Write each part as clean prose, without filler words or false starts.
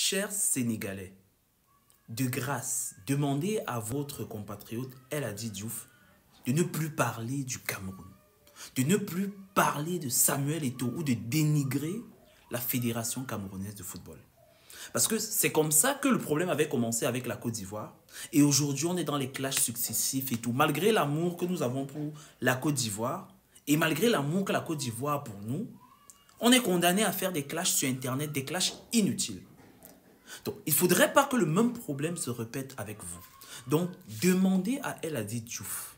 Chers Sénégalais, de grâce, demandez à votre compatriote El Hadji Diouf de ne plus parler du Cameroun, de ne plus parler de Samuel Eto'o ou de dénigrer la Fédération camerounaise de football. Parce que c'est comme ça que le problème avait commencé avec la Côte d'Ivoire. Et aujourd'hui, on est dans les clashs successifs et tout. Malgré l'amour que nous avons pour la Côte d'Ivoire, et malgré l'amour que la Côte d'Ivoire a pour nous, on est condamné à faire des clashs sur Internet, des clashs inutiles. Donc, il ne faudrait pas que le même problème se répète avec vous. Donc, demandez à El Hadji Diouf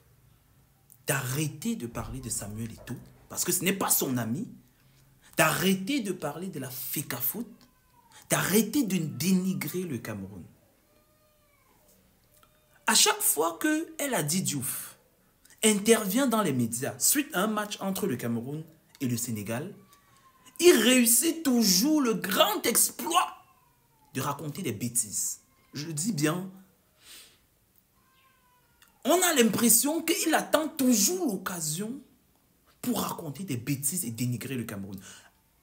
d'arrêter de parler de Samuel Eto'o, parce que ce n'est pas son ami, d'arrêter de parler de la FECAFOOT, d'arrêter de dénigrer le Cameroun. À chaque fois que El Hadji Diouf intervient dans les médias suite à un match entre le Cameroun et le Sénégal, il réussit toujours le grand exploit de raconter des bêtises. Je le dis bien. On a l'impression qu'il attend toujours l'occasion pour raconter des bêtises et dénigrer le Cameroun.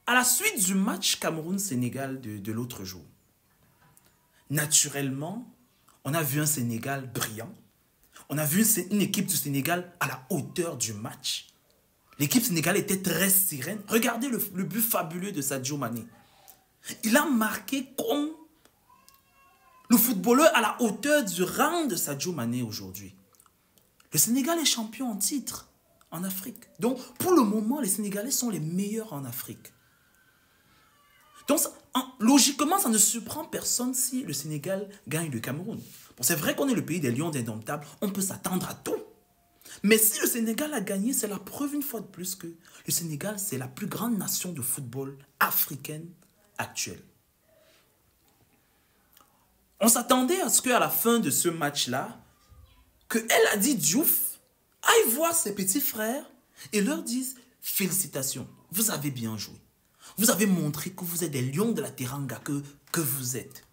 À la suite du match Cameroun-Sénégal de l'autre jour, naturellement, on a vu un Sénégal brillant. On a vu une équipe du Sénégal à la hauteur du match. L'équipe sénégalaise était très sereine. Regardez le but fabuleux de Sadio Mané. Il a marqué comme le footballeur à la hauteur du rang de Sadio Mané aujourd'hui. Le Sénégal est champion en titre en Afrique. Donc, pour le moment, les Sénégalais sont les meilleurs en Afrique. Donc, logiquement, ça ne surprend personne si le Sénégal gagne le Cameroun. Bon, c'est vrai qu'on est le pays des lions indomptables, on peut s'attendre à tout. Mais si le Sénégal a gagné, c'est la preuve une fois de plus que le Sénégal, c'est la plus grande nation de football africaine actuelle. On s'attendait à ce qu'à la fin de ce match-là, que El Hadji Diouf aille voir ses petits frères et leur dise « Félicitations, vous avez bien joué. Vous avez montré que vous êtes des lions de la Teranga que vous êtes.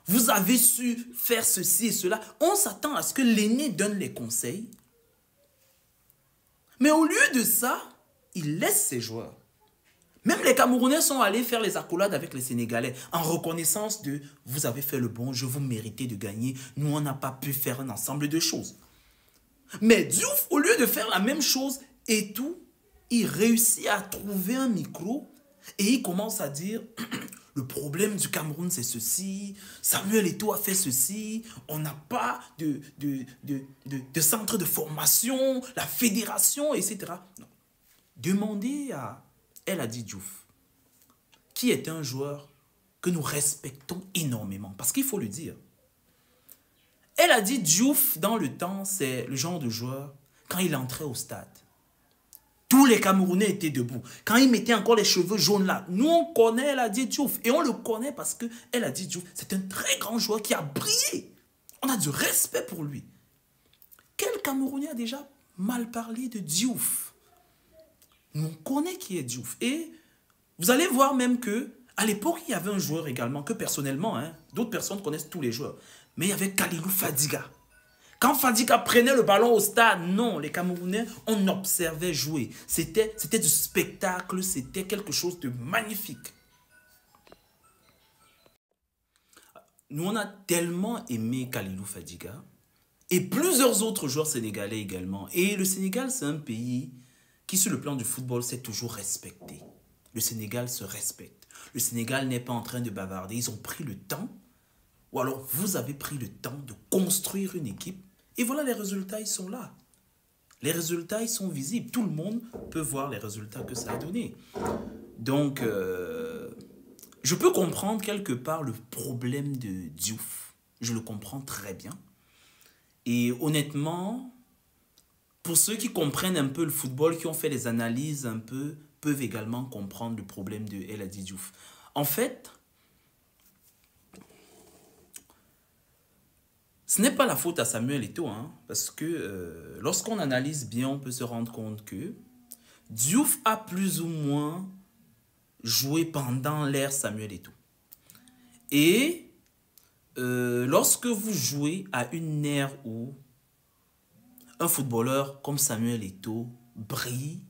Vous avez su faire ceci et cela. » On s'attend à ce que l'aîné donne les conseils. Mais au lieu de ça, il laisse ses joueurs. Même les Camerounais sont allés faire les accolades avec les Sénégalais en reconnaissance de « vous avez fait le bon jeu, vous méritez de gagner, nous on n'a pas pu faire un ensemble de choses ». Mais Diouf, au lieu de faire la même chose et tout, il réussit à trouver un micro et il commence à dire « le problème du Cameroun c'est ceci, Samuel Eto'o a fait ceci, on n'a pas de centre de formation, la fédération, etc. » Demandez à El Hadji Diouf, qui est un joueur que nous respectons énormément. Parce qu'il faut le dire. El Hadji Diouf, dans le temps, c'est le genre de joueur, quand il entrait au stade, tous les Camerounais étaient debout. Quand il mettait encore les cheveux jaunes là, nous on connaît El Hadji Diouf. Et on le connaît parce que El Hadji Diouf, c'est un très grand joueur qui a brillé. On a du respect pour lui. Quel Camerounais a déjà mal parlé de Diouf? Nous, on connaît qui est Diouf. Et vous allez voir même que à l'époque, il y avait un joueur également que personnellement, d'autres personnes connaissent tous les joueurs. Mais il y avait Kalilou Fadiga. Quand Fadiga prenait le ballon au stade, non, les Camerounais, on observait jouer. C'était du spectacle, c'était quelque chose de magnifique. Nous, on a tellement aimé Kalilou Fadiga et plusieurs autres joueurs sénégalais également. Et le Sénégal, c'est un pays qui, sur le plan du football, s'est toujours respecté. Le Sénégal se respecte. Le Sénégal n'est pas en train de bavarder. Ils ont pris le temps, ou alors vous avez pris le temps de construire une équipe. Et voilà, les résultats, ils sont là. Les résultats, ils sont visibles. Tout le monde peut voir les résultats que ça a donné. Donc, je peux comprendre quelque part le problème de Diouf. Je le comprends très bien. Et honnêtement, pour ceux qui comprennent un peu le football, qui ont fait les analyses un peu, peuvent également comprendre le problème de El Hadji Diouf. En fait, ce n'est pas la faute à Samuel Eto'o, parce que lorsqu'on analyse bien, on peut se rendre compte que Diouf a plus ou moins joué pendant l'ère Samuel Eto'o. Et lorsque vous jouez à une ère où un footballeur comme Samuel Eto'o brille,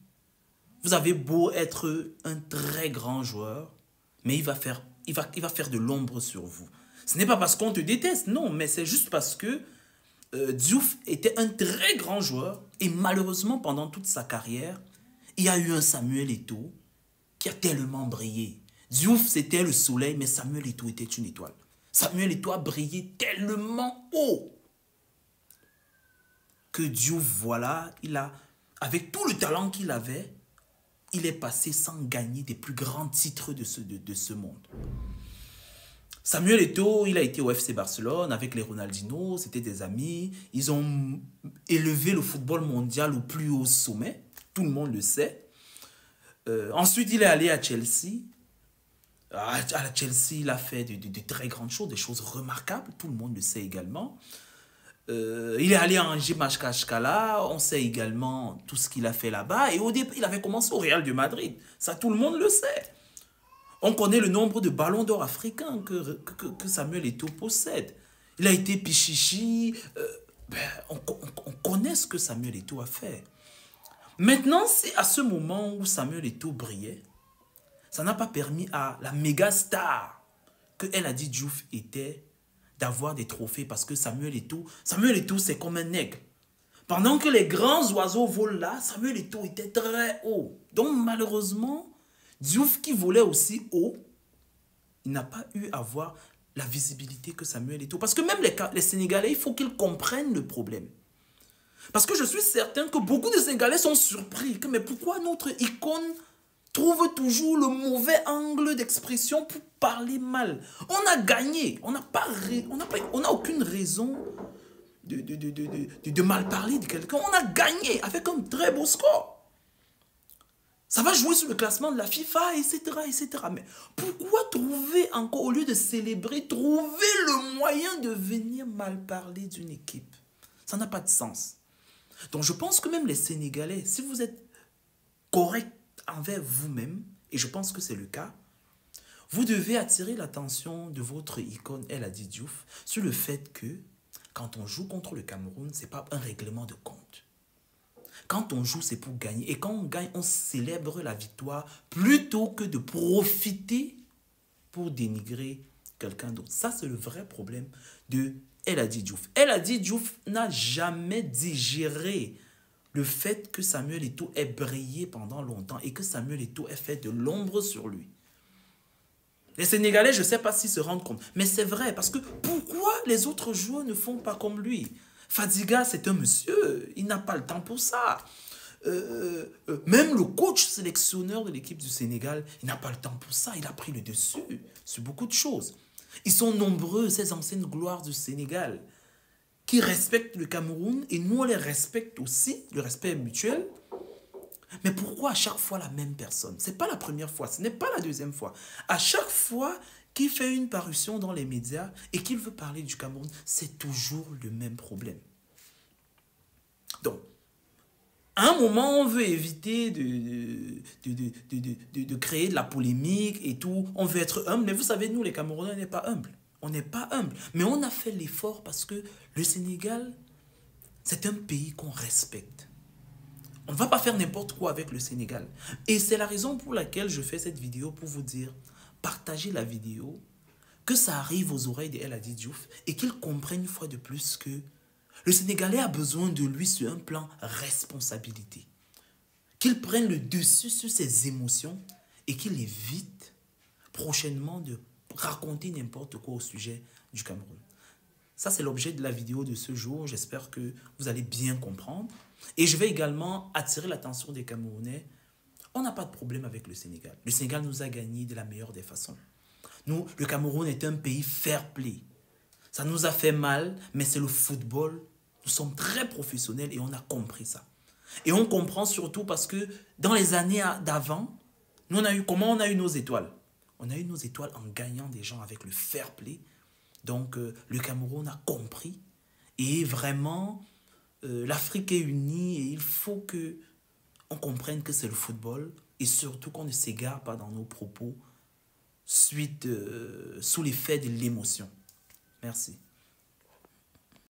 vous avez beau être un très grand joueur, mais il va faire il va faire de l'ombre sur vous. Ce n'est pas parce qu'on te déteste, non, mais c'est juste parce que Diouf était un très grand joueur et malheureusement, pendant toute sa carrière, il y a eu un Samuel Eto'o qui a tellement brillé. Diouf, c'était le soleil, mais Samuel Eto'o était une étoile. Samuel Eto'o a brillé tellement haut que Diouf, voilà, avec tout le talent qu'il avait, il est passé sans gagner des plus grands titres de ce monde. Samuel Eto'o, il a été au FC Barcelone avec les Ronaldinho, c'était des amis. Ils ont élevé le football mondial au plus haut sommet, tout le monde le sait. Ensuite, il est allé à Chelsea. À Chelsea, il a fait de très grandes choses, des choses remarquables, tout le monde le sait également. Il est allé à Angers Machkashkala, on sait également tout ce qu'il a fait là-bas. Et au début, il avait commencé au Real de Madrid, ça tout le monde le sait. On connaît le nombre de ballons d'or africains que Samuel Eto'o possède. Il a été Pichichi. On connaît ce que Samuel Eto'o a fait. Maintenant, c'est à ce moment où Samuel Eto'o brillait, ça n'a pas permis à la méga star que El Hadji Diouf était d'avoir des trophées parce que Samuel Eto'o, c'est comme un aigle. Pendant que les grands oiseaux volent là, Samuel Eto'o était très haut. Donc malheureusement, Diouf qui volait aussi haut, il n'a pas eu à voir la visibilité que Samuel Eto'o. Parce que même les Sénégalais, il faut qu'ils comprennent le problème. Parce que je suis certain que beaucoup de Sénégalais sont surpris. Mais pourquoi notre icône trouve toujours le mauvais angle d'expression pour parler mal? On a gagné. On n'a aucune raison de mal parler de quelqu'un. On a gagné avec un très beau score. Ça va jouer sur le classement de la FIFA, etc., etc. Mais pourquoi trouver encore, au lieu de célébrer, trouver le moyen de venir mal parler d'une équipe? Ça n'a pas de sens. Donc je pense que même les Sénégalais, si vous êtes correct envers vous-même, et je pense que c'est le cas, vous devez attirer l'attention de votre icône El Hadji Diouf sur le fait que quand on joue contre le Cameroun, ce n'est pas un règlement de compte. Quand on joue, c'est pour gagner. Et quand on gagne, on célèbre la victoire plutôt que de profiter pour dénigrer quelqu'un d'autre. Ça, c'est le vrai problème de El Hadji Diouf. El Hadji Diouf n'a jamais digéré le fait que Samuel Eto'o ait brillé pendant longtemps et que Samuel Eto'o ait fait de l'ombre sur lui. Les Sénégalais, je ne sais pas s'ils se rendent compte, mais c'est vrai, parce que pourquoi les autres joueurs ne font pas comme lui? Fadiga, c'est un monsieur, il n'a pas le temps pour ça. Même le coach sélectionneur de l'équipe du Sénégal, il n'a pas le temps pour ça. Il a pris le dessus sur beaucoup de choses. Ils sont nombreux, ces anciennes gloires du Sénégal, qui respectent le Cameroun et nous, on les respecte aussi, le respect est mutuel. Mais pourquoi à chaque fois la même personne? Ce n'est pas la première fois, ce n'est pas la deuxième fois. À chaque fois qu'il fait une parution dans les médias et qu'il veut parler du Cameroun, c'est toujours le même problème. Donc, à un moment, on veut éviter de créer de la polémique et tout. On veut être humble, mais vous savez, nous, les Camerounais, on n'est pas humbles. On n'est pas humble. Mais on a fait l'effort parce que le Sénégal, c'est un pays qu'on respecte. On ne va pas faire n'importe quoi avec le Sénégal. Et c'est la raison pour laquelle je fais cette vidéo pour vous dire, partagez la vidéo, que ça arrive aux oreilles de El Hadji Diouf et qu'il comprenne une fois de plus que le Sénégalais a besoin de lui sur un plan responsabilité. Qu'il prenne le dessus sur ses émotions et qu'il évite prochainement de raconter n'importe quoi au sujet du Cameroun. Ça, c'est l'objet de la vidéo de ce jour. J'espère que vous allez bien comprendre. Et je vais également attirer l'attention des Camerounais. On n'a pas de problème avec le Sénégal. Le Sénégal nous a gagné de la meilleure des façons. Nous, le Cameroun est un pays fair play. Ça nous a fait mal, mais c'est le football. Nous sommes très professionnels et on a compris ça. Et on comprend surtout parce que dans les années d'avant, nous comment on a eu nos étoiles? On a eu nos étoiles en gagnant des gens avec le fair play. Donc, le Cameroun a compris. Et vraiment, l'Afrique est unie et il faut qu'on comprenne que c'est le football. Et surtout qu'on ne s'égare pas dans nos propos sous l'effet de l'émotion. Merci.